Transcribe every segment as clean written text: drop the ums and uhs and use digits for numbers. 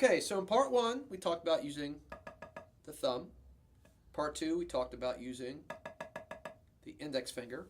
Okay, so in part one, we talked about using the thumb. Part two, we talked about using the index finger.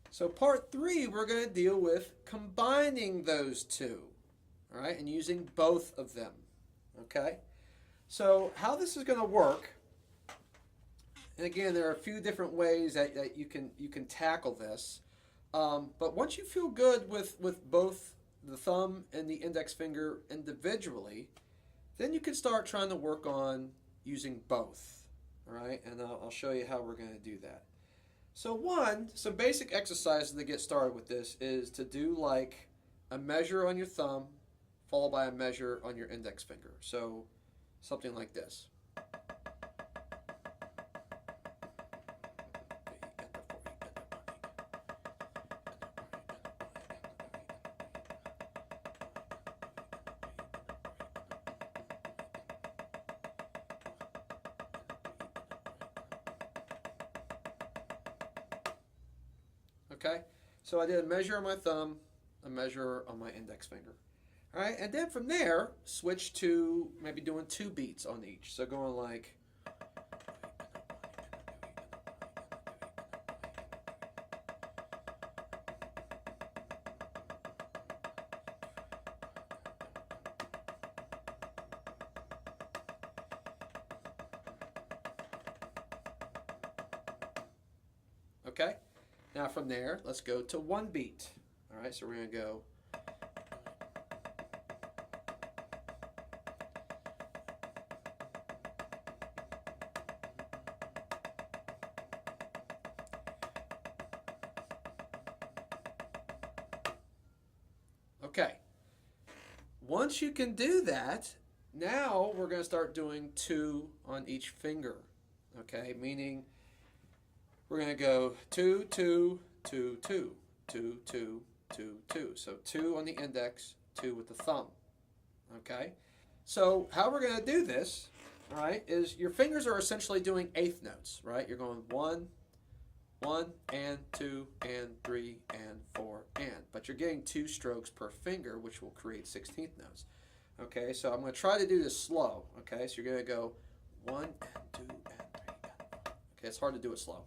So part three, we're going to deal with combining those two, all right, and using both of them, okay? So how this is going to work, and again, there are a few different ways that you can tackle this, but once you feel good with both the thumb and the index finger individually, then you can start trying to work on using both, all right? And I'll show you how we're going to do that. So some basic exercises to get started with this is to do like a measure on your thumb followed by a measure on your index finger. So something like this. Okay, so I did a measure on my thumb, a measure on my index finger. All right, and then from there, switch to maybe doing 2 beats on each. So going like, okay. Now from there, let's go to 1 beat. All right, so we're going to go. Okay. Once you can do that, now we're going to start doing 2 on each finger. Okay, meaning we're going to go 2, 2, 2, 2, 2, 2, 2, 2. So 2 on the index, 2 with the thumb. Okay? So how we're going to do this, all right, is your fingers are essentially doing eighth notes, right? You're going 1, 1, and 2, and 3, and 4, and. But you're getting 2 strokes per finger, which will create 16th notes. Okay, so I'm going to try to do this slow. Okay, so you're going to go 1, and 2, and 3, and 4. Okay, it's hard to do it slow.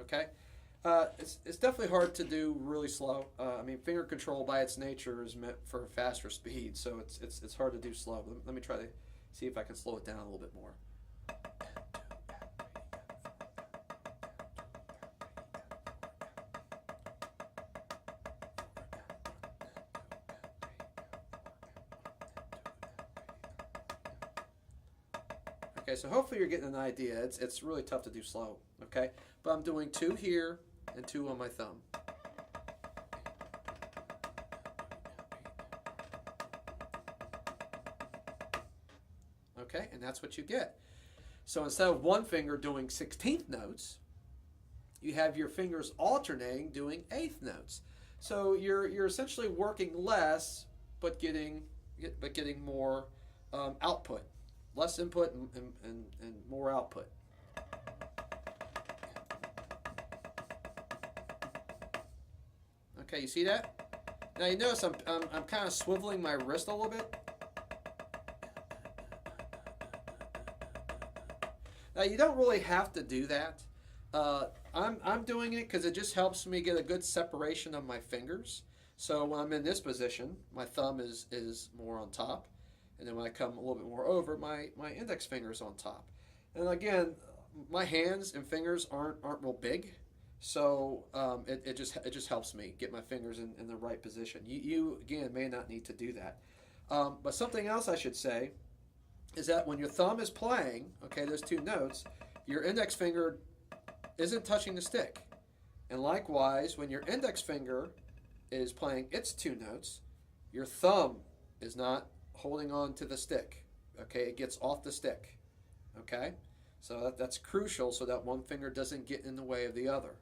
Okay, it's definitely hard to do really slow. I mean, finger control by its nature is meant for faster speed, so it's hard to do slow. Let me try to see if I can slow it down a little bit more. Okay, so hopefully you're getting an idea. It's really tough to do slow, okay? But I'm doing 2 here and 2 on my thumb. Okay, and that's what you get. So instead of one finger doing 16th notes, you have your fingers alternating doing 8th notes. So you're essentially working less, but getting more output. Less input and more output. Okay, you see that? Now you notice I'm kind of swiveling my wrist a little bit. Now you don't really have to do that. I'm doing it because it just helps me get a good separation of my fingers. So when I'm in this position, my thumb is more on top. And then when I come a little bit more over, my index finger is on top. And again, my hands and fingers aren't real big, so it just helps me get my fingers in the right position. You again may not need to do that. But something else I should say is that when your thumb is playing, okay, those 2 notes, your index finger isn't touching the stick. And likewise, when your index finger is playing its 2 notes, your thumb is not holding on to the stick. Okay, it gets off the stick. Okay, so that's crucial so that one finger doesn't get in the way of the other.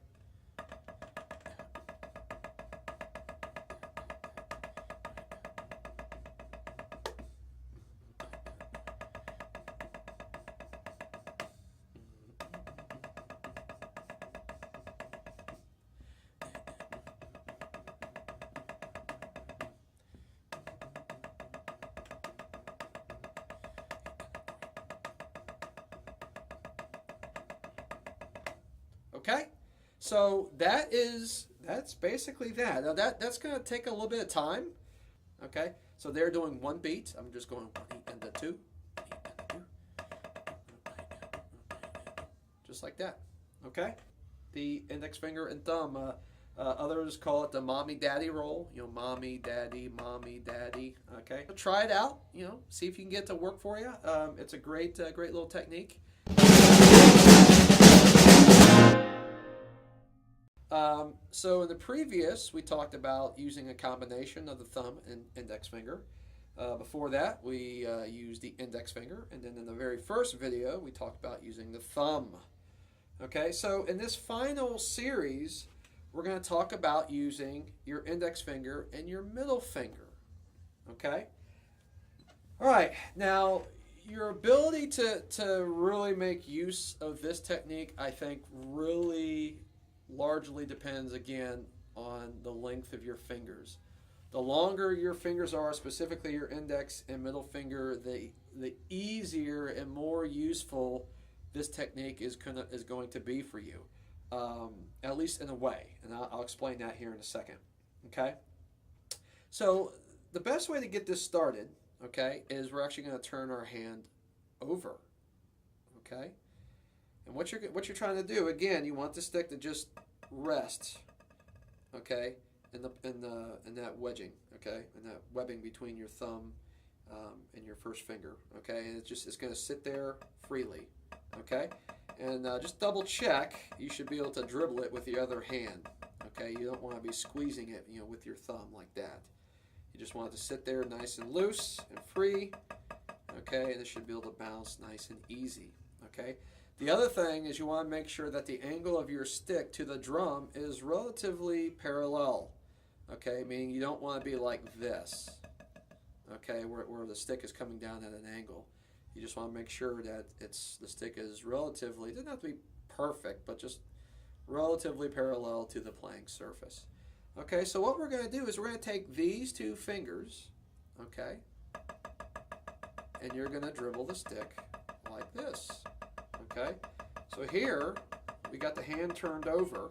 Okay, so that's basically that. Now that's going to take a little bit of time. Okay, so they're doing one beat. I'm just going 1 and a 2, just like that. Okay, the index finger and thumb. Others call it the mommy daddy roll. You know, mommy daddy, mommy daddy. Okay, so try it out. You know, see if you can get it to work for you. It's a great little technique. So in the previous, we talked about using a combination of the thumb and index finger. Before that, we used the index finger, and then in the very first video, we talked about using the thumb. Okay, so in this final series, we're going to talk about using your index finger and your middle finger. Okay? All right, now your ability to really make use of this technique, I think, really largely depends, again, on the length of your fingers. The longer your fingers are, specifically your index and middle finger, the easier and more useful this technique is going to be for you, at least in a way. And I'll explain that here in a second. Okay? So the best way to get this started, okay, is we're actually going to turn our hand over. Okay? And what you're trying to do, again, you want the stick to just rest, okay, in that wedging, okay, in that webbing between your thumb and your first finger, okay, and it's going to sit there freely, okay, and just double check. You should be able to dribble it with the other hand, okay. You don't want to be squeezing it, you know, with your thumb like that. You just want it to sit there nice and loose and free, okay, and it should be able to bounce nice and easy, okay. The other thing is you want to make sure that the angle of your stick to the drum is relatively parallel, okay, meaning you don't want to be like this, okay, where the stick is coming down at an angle. You just want to make sure that the stick is relatively, it doesn't have to be perfect, but just relatively parallel to the playing surface. Okay, so what we're going to do is we're going to take these two fingers, okay, and you're going to dribble the stick like this. Okay, so here we got the hand turned over,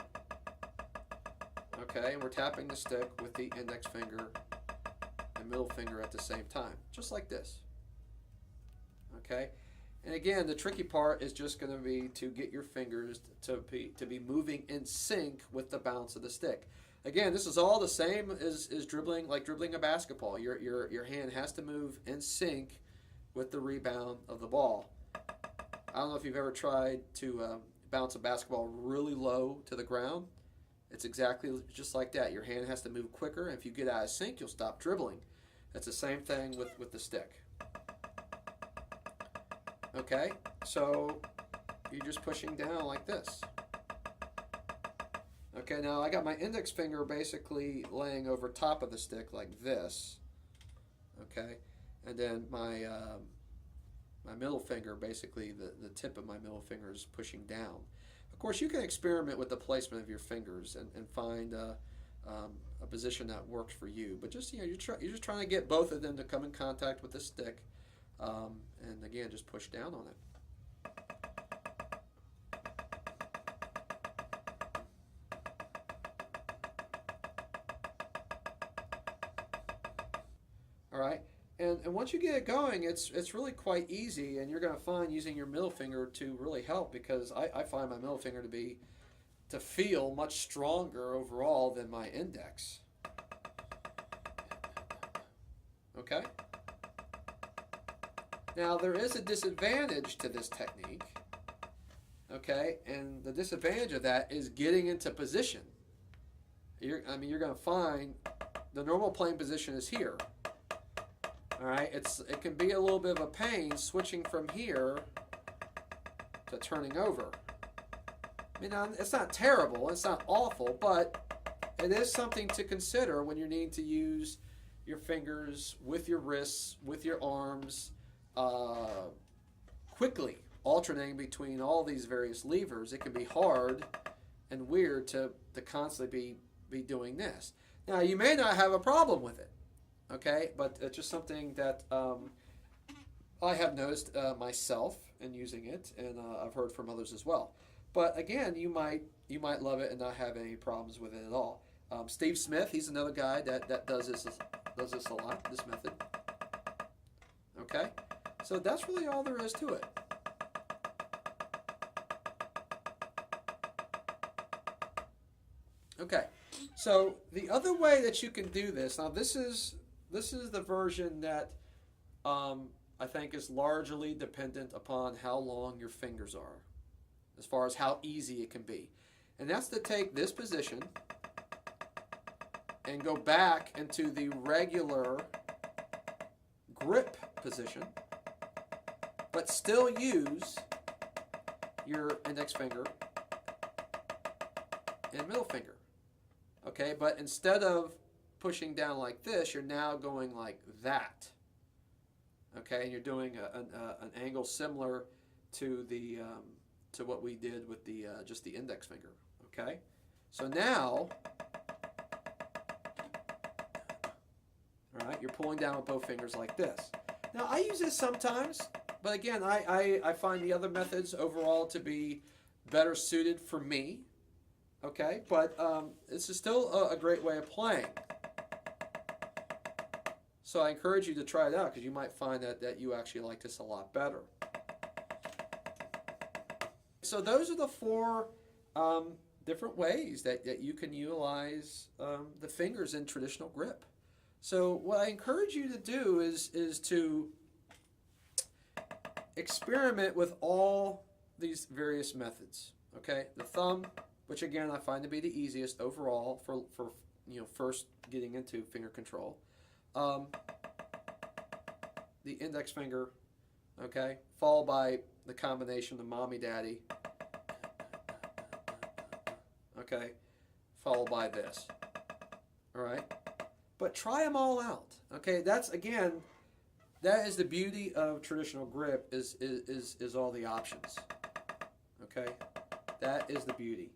okay, and we're tapping the stick with the index finger and middle finger at the same time, just like this. Okay, and again, the tricky part is just going to be to get your fingers to be moving in sync with the bounce of the stick. Again, this is all the same as dribbling, like dribbling a basketball. Your hand has to move in sync with the rebound of the ball. I don't know if you've ever tried to bounce a basketball really low to the ground. It's exactly just like that. Your hand has to move quicker, and if you get out of sync, you'll stop dribbling. It's the same thing with the stick. Okay, so you're just pushing down like this. Okay, now I got my index finger basically laying over top of the stick like this. Okay, and then my middle finger, basically the tip of my middle finger is pushing down. Of course, you can experiment with the placement of your fingers and find a position that works for you. But just, you know, you're just trying to get both of them to come in contact with the stick, and again, just push down on it. All right. And once you get it going, it's really quite easy, and you're going to find using your middle finger to really help, because I find my middle finger to feel much stronger overall than my index. Okay? Now, there is a disadvantage to this technique, okay? And the disadvantage of that is getting into position. You're going to find the normal playing position is here. All right, it can be a little bit of a pain switching from here to turning over. I mean, it's not terrible, it's not awful, but it is something to consider when you need to use your fingers with your wrists, with your arms, quickly, alternating between all these various levers. It can be hard and weird to constantly be doing this. Now, you may not have a problem with it. Okay, but it's just something that I have noticed myself in using it, and I've heard from others as well. But again, you might love it and not have any problems with it at all. Steve Smith, he's another guy that does this a lot, this method. Okay, so that's really all there is to it. Okay, so the other way that you can do this, now this is the version that I think is largely dependent upon how long your fingers are, as far as how easy it can be. And that's to take this position and go back into the regular grip position, but still use your index finger and middle finger. Okay, but instead of pushing down like this, you're now going like that. Okay, and you're doing an angle similar to the to what we did with the just the index finger. Okay, so now, all right, you're pulling down with both fingers like this. Now I use this sometimes, but again, I find the other methods overall to be better suited for me. Okay, but this is still a great way of playing. So I encourage you to try it out because you might find that you actually like this a lot better. So those are the four different ways that you can utilize the fingers in traditional grip. So what I encourage you to do is to experiment with all these various methods. Okay, the thumb, which again I find to be the easiest overall for first getting into finger control. The index finger, okay, followed by the combination of mommy daddy, okay, followed by this. All right, but try them all out. Okay, that's again, that is the beauty of traditional grip is all the options. Okay, that is the beauty.